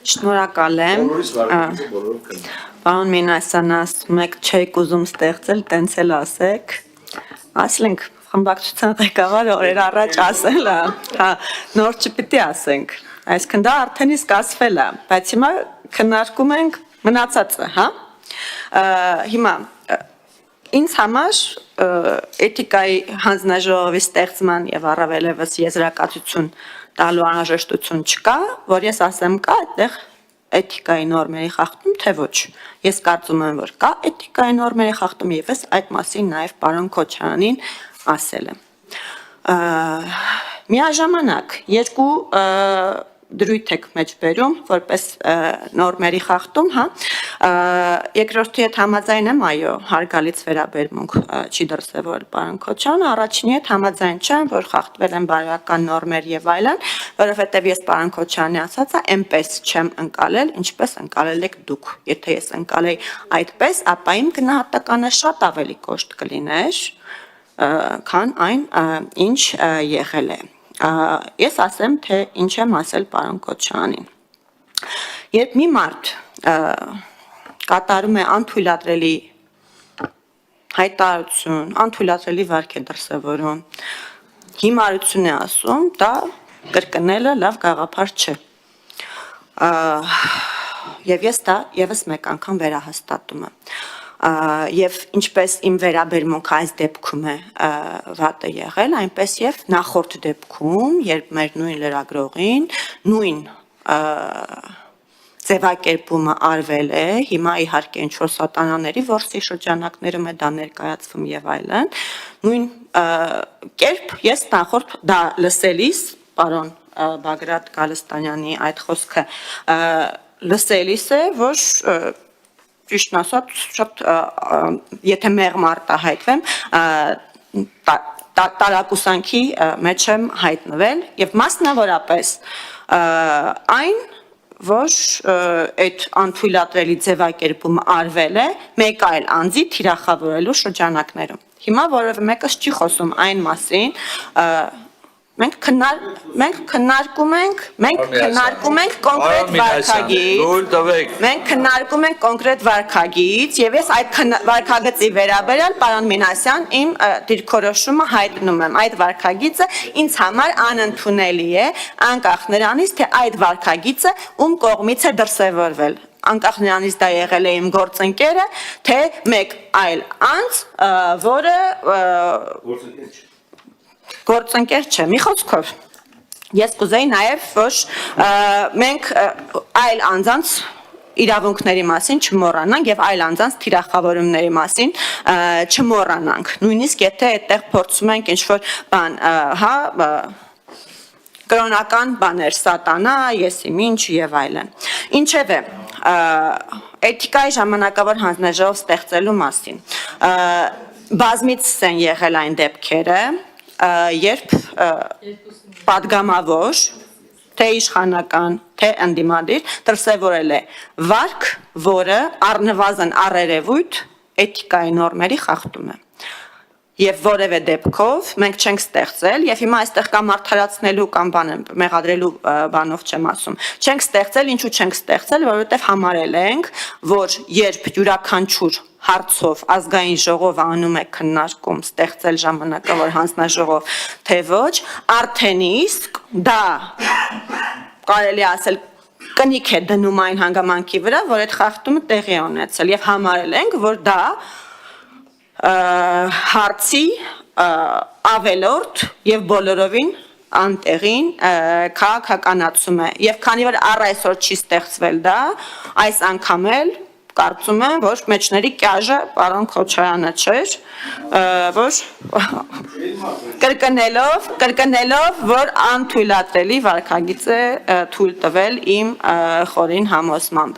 Շնորհակալ եմ։ Պարոն Մինասյան, ասում եք չեք ուզում ստեղծել, տենց էլ ասեք։ Ասենք խմբակցության ղեկավարը օրեր առաջ ասել է, հա, նոր չպիտի ասենք։ Այսինքն դա արդեն իսկ ասվել է, բայց հիմա քննարկում ենք մնացածը, հա։ Հիմա ինձ համար էթիկայի հանձնաժողովի ստեղծման եւ առավելևս եզրակացություն տալու անհրաժեշտություն չկա, որ ես ասեմ կա այդտեղ էթիկայի նորմերի խախտում, թե ոչ։ Ես կարծում եմ, որ կա էթիկայի նորմերի խախտում եւ ես այդ մասին նաեւ պարոն Քոչարյանին ասել եմ։ Միաժամանակ երկու դրույթ եք մեջ բերում, որպես նորմերի խախտում, հա, երկրորդի հետ համաձայն եմ, այո, հարգալից վերաբերմունք չի դրսևորել պարոն Քոչարյանը, առաջինի հետ համաձայն չեմ, որ խախտվել են բարոյական նորմեր եւ այլն, որովհետեւ ես պարոն Քոչարյանի ասածը այնպես չեմ ընկալել, ինչպես ընկալել եք դուք։ Եթե ես ընկալեի այդպես, ապա իմ գնահատականը շատ ավելի կոշտ կլիներ, քան այն, ինչ եղել է։ Ես ասեմ, թե ինչ եմ ասել պարոն Քոչարյանին։ Երբ մի մարդ կատարում է անթույլատրելի հայտարարություն, անթույլատրելի վարք է դրսևորում, հիմարություն է ասում, դա կրկնելը լավ գաղափար չէ։ Եվ ես դա եւս մեկ անգամ վերահաստատում եմ։ Եվ ինչպես իմ վերաբերմունքը այս դեպքում է վատը եղել, այնպես եւ նախորդ դեպքում, երբ մեր նույն լրագրողին նույն ձևակերպումը արվել է, հիմա իհարկե ինչ-որ սատանաների որսի շրջանակներում է դա ներկայացվում եւ այլն, նույն կերպ ես նախորդ դա լսելիս, պարոն Բագրատ Գալստանյանի այդ խոսքը լսելիս է, որ ճիշտն ասած, շատ եթե մեղմ արտահայտվեմ, տարակուսանքի մեջ եմ հայտնվել եւ մասնավորապես այն, որ այդ անթույլատրելի ձևակերպումը արվել է մեկ այլ անձի թիրախավորելու շրջանակներում։ Հիմա որևէ մեկս չի խոսում այն մասին, մենք քննարկում ենք կոնկրետ վարքագիծ, մենք քննարկում ենք կոնկրետ վարքագիծ եւ ես այդ վարքագծի վերաբերյալ պարոն Մինասյան իմ դիրքորոշումը հայտնում եմ, այդ վարքագիծը ինձ համար անընդունելի է, անկախ նրանից, թե այդ վարքագիծը ում կողմից է դրսևորվել, անկախ նրանից դա եղել է իմ գործընկերը, թե մեկ այլ անձ, որը գործընկեր չէ, մի խոսքով, ես կուզեի նաև, որ մենք այլ անձանց իրավունքների մասին չմոռանանք եւ այլ անձանց թիրախավորումների մասին չմոռանանք, նույնիսկ եթե այդտեղ փորձում ենք ինչ-որ բան, հա, կրոնական բաներ, սատանա, եսիմ ինչ եւ այլն։ Ինչևէ, էթիկայի ժամանակավոր հանձնաժողով ստեղծելու մասին, բազմիցս են եղել այն դեպքերը, երբ պատգամավոր, թե իշխանական, թե ընդդիմադիր դրսևորել է վարք, որը առնվազն առերևույթ էթիկայի նորմերի խախտում է։ Եվ որևէ դեպքով մենք չենք ստեղծել, եւ հիմա այստեղ կամ արդարացնելու կամ մեղադրելու բանով չեմ ասում, չենք ստեղծել, ինչու չենք ստեղծել, որովհետեւ համարել ենք, որ երբ յուրաքանչյուր հարցով ազգային ժողովը անում է քննարկում ստեղծել ժամանակավոր հանձնաժողով, թե ոչ, արդեն իսկ դա կարելի ասել կնիք է դնում այն հանգամանքի վրա, որ այդ խախտումը տեղի ունեցել եւ համարել ենք, որ դա հարցի ավելորդ եւ բոլորովին անտեղին քաղաքականացում է եւ քանի որ առ այսօր չի ստեղծվել դա, այս անգամ էլ կարծում եմ, որ մեջների կյաժը պարոն Քոչարյանը չէր, որ կրկնելով, որ անթույլատրելի վարքագիծ է թույլ տվել իմ խորին համոզմամբ։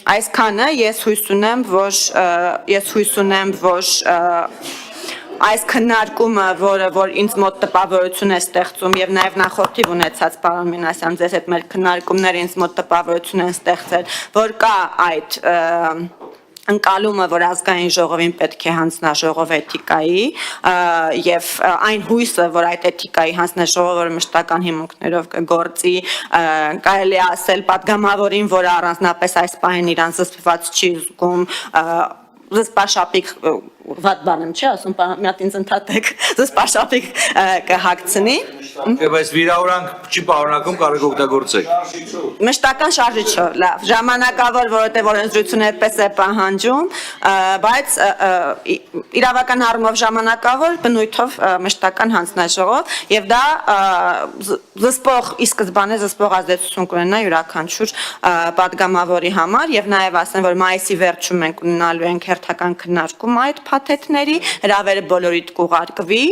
Այսքանը ես հույս ունեմ, որ այս քննարկումը, որ ինձ մոտ տպավորություն է ստեղծում եւ նաեւ նախորդիվ ունեցած պարոն Մինասյան, ձեզ հետ մեր քննարկումները ինձ մոտ տպավորություն են ստեղծել, որ կա այդ ընկալումը, որ ազգային ժողովին պետք է հանձնաժողով էթիկայի եւ այն հույսը, որ այդ էթիկայի հանձնաժողովը մշտական հիմունքներով կգործի, կարելի է ասել падգամավորին, որ առանձնապես այս պահին իրան զսպված չի զգում, զսպաշապիկ վատ բան եմ չի ասում, մի հատ ինձ ընդհատեք, զսպաշապիկ կհագցնի։ Բայց վիրավորանք չի պարունակում, կարող եք օգտագործեք։ Մշտական շարժիչը, լավ, ժամանակավոր, որովհետև օրենսդրությունը այդպես է պահանջում, բայց իրավական առումով ժամանակավոր, բնույթով մշտական հանձնաժողով, եւ դա զսպող ի սկզբանե զսպող ազդեցություն կունենա յուրաքանչյուր падգամավորի համար, եւ նաեւ ասեմ, որ մայիսի վերջում մենք ունենալու ենք հերթական քննարկում այդ փաթեթների, հրավերը բոլորիդ կուղարկվի,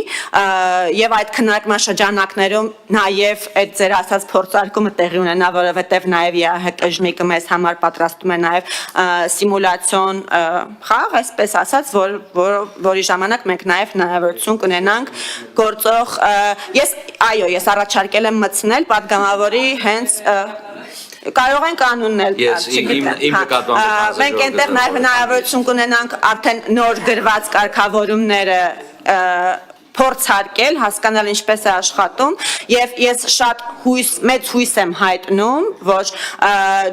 եւ այդ քննարկման շրջանակներում նաեւ այդ ձեր ասած փորձարկումը տեղի ունենա, որովհետեւ նաեւ ԵԱՀԿ մեզ համար պատրաստում է նաեւ սիմուլյացիոն խաղ, այսպես ասած, որի ժամանակ մենք նաեւ հնարավորություն կունենանք գործող ես առաջարկել եմ մտցնել падգամավորի հենց կարող ենք անուննել, մենք այնտեղ նաև հնարավորություն կունենանք արդեն նոր գրված կարգավորումները փորձարկել, հասկանալ ինչպես է աշխատում եւ ես շատ մեծ հույս եմ հայտնում, որ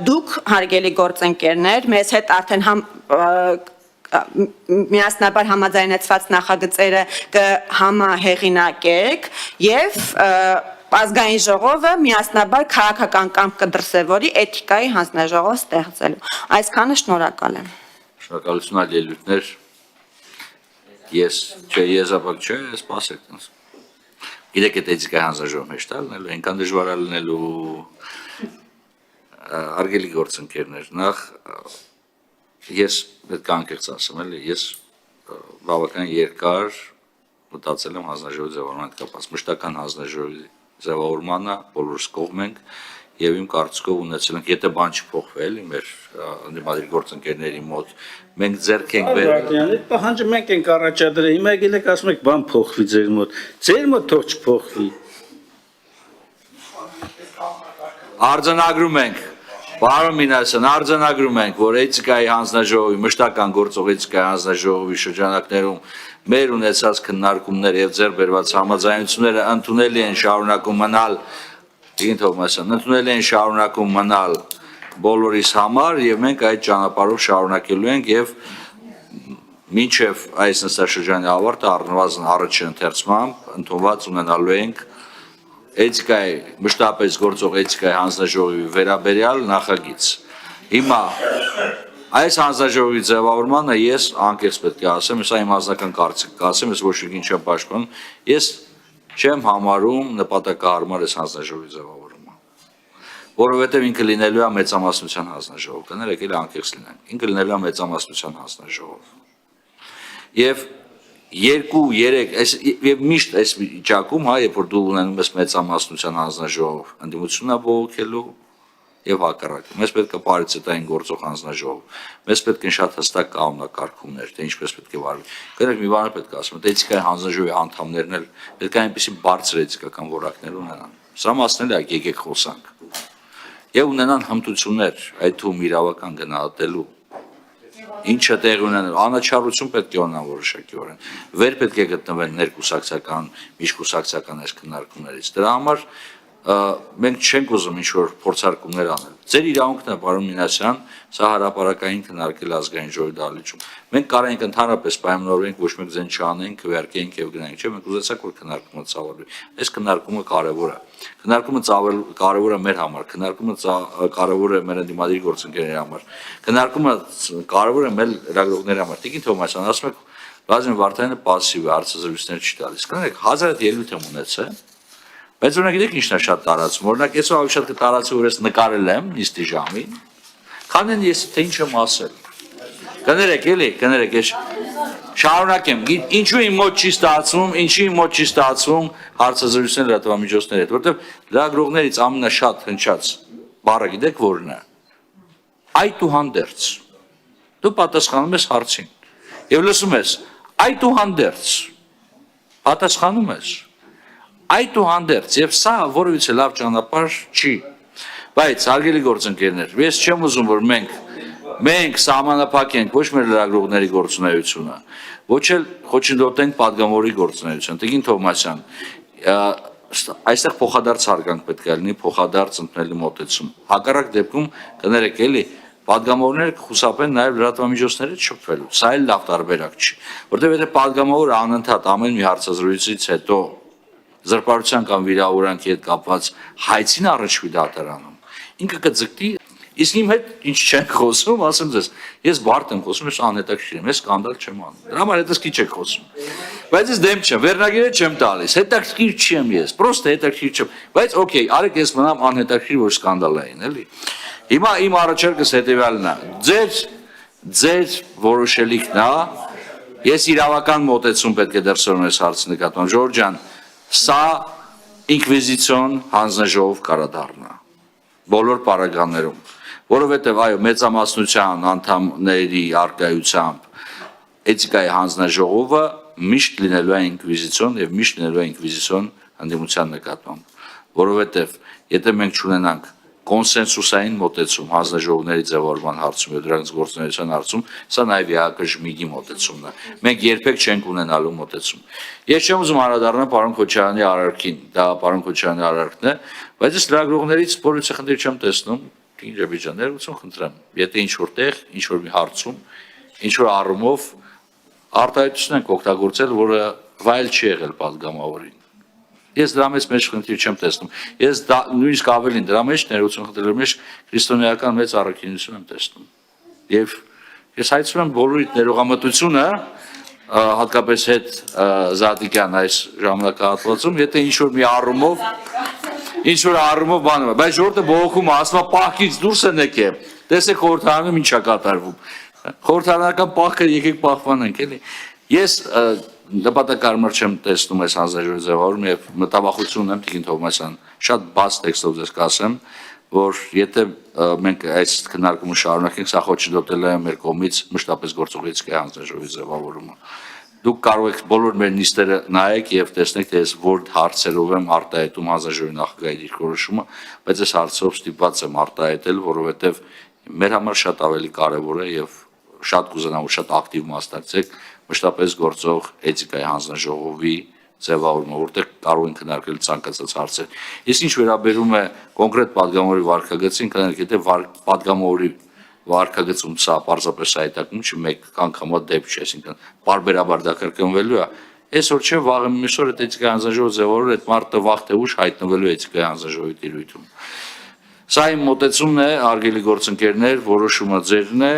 դուք հարգելի գործընկերներ, մեզ հետ արդեն միասնաբար համաձայնեցված նախագծերը կհամահեղինակեք եւ ազգային ժողովը միասնաբար քաղաքական կամք կդրսևորի էթիկայի հանձնաժողով ստեղծելու։ Այսքանը շնորհակալ եմ։ Շնորհակալություն այլ ելույթներ։ Եզապակ չէ, սպասեք։ Գիտեք, այդ էթիկայի հանձնաժողով մեջ տալնելու, այնքան դժվար է լինելու արգելի գործընկերներ։ Նախ ես պետք է անկեղծ ասեմ, էլի, ես բավական երկար մտածել եմ հանձնաժողովի ձևավորման հետ կապված, մշտական հանձնաժողովի ձևավորմանը բոլորս կողմ ենք եւ իմ կարծիքով ունեցել ենք, եթե բան չփոխվի, էլի մեր ընդդիմադիր գործընկերների մոտ, մենք ձեռք ենք բերել։ Այդ պահանջը մենք ենք առաջադրել, հիմա եկել եք ասում եք բան փոխվի ձեր մոտ թող չփոխվի։ Արձանագրում ենք, պարոն Մինասյան, արձանագրում ենք, որ էթիկայի հանձնաժողովի մշտական գործող էթիկայի հանձնաժողովի շրջանակներում մեր ունեցած քննարկումներ եւ ձեռք բերված համաձայնությունները ընդունելի են շարունակում մնալ բոլորիս համար եւ մենք այդ ճանապարհով շարունակելու ենք եւ մինչեւ այս նստաշրջանի ավարտը առնվազն առաջին ընթերցմամբ ընդունված ունենալու ենք էթիկայի մշտապես գործող էթիկայի հանձնաժողովի վերաբերյալ նախագիծ։ Հիմա այս հանձնաժողովի ձևավորմանը ես անկեղծ պետք է ասեմ, սա իմ անձնական կարծիքն ասեմ, ես ոչ ոքի չեմ պաշտպանում, ես չեմ համարում նպատակահարմար այս հանձնաժողովի ձևավորումը, որովհետև ինքը լինելու է մեծամասնության հանձնաժողով, կներեք էլ անկեղծ լինենք, ինքը լինելու է մեծամասնության հանձնաժողով։ Եվ 2-3 եւ միշտ այս վիճակում, երբ որ դու ունենում ես մեծամասնության հանձնաժողով, ընդդիմությունն է բողոքելու եւ հակառակը։ Մեզ պետք է պարիտետային գործող հանձնաժողով։ Մեզ պետք են շատ հստակ կանոնակարգումներ, թե ինչպես պետք է վարվի։ Կներեք, մի բան պետք է ասեմ, էթիկայի հանձնաժողովի անդամներն էլ պետք է այնպեսի բարձր էթիկական որակներ ունենան։ Սա մասն էլ է եկեք խոսանք։ Եվ ունենան հմտություններ այդ թվում իրավական գնահատելու ինչը տեղ ունենալ, անաչառություն պետք է ունենան որոշակիորեն, վեր պետք է գտնվեն ներկուսակցական, միջկուսակցական այս քննարկումներից։ Դրա համար մենք չենք ուզում ինչ-որ փորձարկումներ անել։ Ձեր իրավունքն է, պարոն Մինասյան, սա հրապարակային քննարկել ազգային ժողովի դահլիճում։ Մենք կարող ենք ընդհանրապես պայմանավորենք, ոչ մեկ ձեն չանենք, քվեարկենք եւ գնանք, չէ՞, մենք ուզեցանք, որ քննարկումը ծավալվի։ Այս քննարկումը կարեւոր է։ Քննարկումը կարեւոր է մեր համար, քննարկումը կարեւոր է մեր ընդդիմադիր գործընկերների համար։ Քննարկումը կարեւոր է մեր լրագրողների համար։ Տիկին Թոմասյան, ասում եք Վլադիմիր Վարդանյանը պասիվ է, հարցազրույցներ չի տալիս։ Կներեք, 1000 ելույթ եմ ունեցել։ Բայց օրինակ գիտեք ինչն է շատ տարածվում, օրինակ ես ավելի շատ կտարածի, որ ես նկարել եմ նիստի ժամին, քան են ես թե ինչ եմ ասել։ Կներեք, էլի, կներեք, ես շարունակեմ, ինչու իմ մոտ չի ստացվում, ինչի իմ մոտ չի ստացվում հարցազրույցներ լրատվամիջոցների հետ, որովհետև լրագրողներից ամենաշատ հնչած բառը գիտեք որն է։ Այդուհանդերձ։ Դու պատասխանում ես հարցին։ Եվ լսում ես, այդուհանդերձ։ Պատասխանում ես։ Այդուհանդերձ, եւ սա որևիցե լավ ճանապարհ չի, բայց հարգելի գործընկերներ, ես չեմ ուզում, որ մենք մենք սահմանափակ ենք ոչ մեր լրագրողների գործունեությունը, ոչ էլ խոչընդոտենք падգամավորի գործունեությունը։ Տիկին Թովմասյան, այստեղ փոխադարձ հարգանք պետք է լինի, փոխադարձ ընդունելի մոտեցում։ Հակառակ դեպքում կներեք էլի падգամավորները կխուսափեն նաև լրատվամիջոցներից շփվելու։ Սա էլ լավ տարբերակ չի, որտեղ եթե падգամավորը անընդհատ ամեն մի հարցազրույցից հետո զրպարտության կամ վիրավորանքի հետ կապված հայցին առաջվի դատարանում, ինքը կձգտի, իսկ իմ հետ ինչ չեն խոսում, ասեմ ձեզ, ես բարդ եմ խոսում, ես անհետաքրքիր եմ, ես սկանդալ չեմ անում։ Դրա համար հետաքրքիր չեք խոսում։ Բայց ես դեմ չեմ, վերնագիրը չեմ տալիս, հետաքրքիր չեմ ես, պրոստը հետաքրքիր չեմ, բայց օքեյ, արեք ես մնամ անհետաքրքիր, որ սկանդալային, էլի։ Հիմա իմ առաջարկս հետևյալն է, ձեր որոշելիքն է, ես իրավական մոտեցում պետք է դրսևորեմ այս հարցի նկատմամբ, Ժորժ ջան, սա ինկվիզիցիոն հանձնաժողով կարա դառնա բոլոր պարագաներում, որովհետև այո մեծամասնության անդամների արկայությամբ էթիկայի հանձնաժողովը միշտ լինելու է ինկվիզիցիոն եւ միշտ լինելու է ինկվիզիցիոն հանդիմության նկատմամբ, որովհետև եթե մենք չունենանք կոնսենսուսային մոտեցում հանձնաժողովների ձևավորման հարցում եւ դրանց գործունեության հարցում, սա նաեւ ԵԱԿ-ԺՄԻԳ-ի մոտեցումն է։ Մենք երբեք չենք ունենալու մոտեցում։ Ես չեմ ուզում անդրադառնալ պարոն Քոչարյանի արարքին, դա պարոն Քոչարյանի արարքն է, բայց ես լրագրողներից որևէ խնդիր չեմ տեսնում, ինչ ջան, ներողություն խնդրեմ, եթե ինչ որտեղ, ինչ որ մի հարցում, ինչ որ առումով արտահայտություն ենք օգտագործել, որը վայել չի եղել падգամավորին։ Ես դրա մեջ խնդիր չեմ տեսնում։ Ես նույնիսկ ավելին դրա մեջ ներողություն խնդրելու մեջ քրիստոնեական մեծ առաքինություն եմ տեսնում։ Եվ ես հայցում եմ բոլորիդ ներողամտությունը, հատկապես հետ Զատիկյան այս ժամանակահատվածում, եթե ինչ որ մի առումով բանում է, բայց ժողովուրդը բողոքում ասում է պահքից դուրս են եկել։ Տեսեք խորհրդարանում ինչ է կատարվում։ Խորհրդարանական պահքը եկեք պահպանենք, էլի։ Ես նպատակարար չեմ տեսնում այս հանձնաժողովի ձևավորումը եւ մտավախություն ունեմ Տիկին Թովմասյան, շատ բաց տեքստով ձեզ կասեմ, որ եթե մենք այս քննարկումը շարունակենք, սա խոչընդոտել է մեր կողմից մշտապես գործողությունների հանձնաժողովի ձևավորումը։ Դուք կարող եք բոլոր մեր նիստերը նայեք եւ տեսնեք, թե ես որ հարցերով եմ արտահայտում հանձնաժողովի նախագահի դիրքորոշումը, բայց այս հարցով ստիպված եմ արտահայտել, որովհետեւ մեր համար շատ ավելի կարեւոր է եւ շատ կուզենամ որ շատ ակտիվ մասնակցեք մշտապես գործող էթիկայի հանձնաժողովի ձևավորումը, որտեղ կարող են քննարկել ցանկացած հարցեր։ Իսկ ինչ վերաբերում է կոնկրետ падգամավորի վարքագծին, կներեք, եթե падգամավորի վարքագծում սա պարզապես հայտակում չի, մեկ անգամ դեպք չի, այսինքն բարբերաբար դա կրկնվելու է։ Այսօր չէ, վաղը մյուսօր այդ էթիկայի հանձնաժողովը ձևավորել այդ մարդը վաղ թե ուշ հայտնվելու էթիկայի հանձնաժողովի տիրույթում։ Սա իմ մոտեցումն է, արգելի գործընկերներ, որոշումը ձերն է,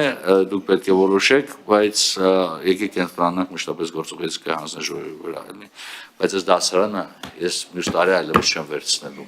դուք պետք է որոշեք, բայց եկեք կենտրոնանանք մշտապես գործող էթիկայի հանձնաժողովի վրա, էլի։ Բայց այս դասարանը ես մյուս տարի այլևս չեմ վերցնելու։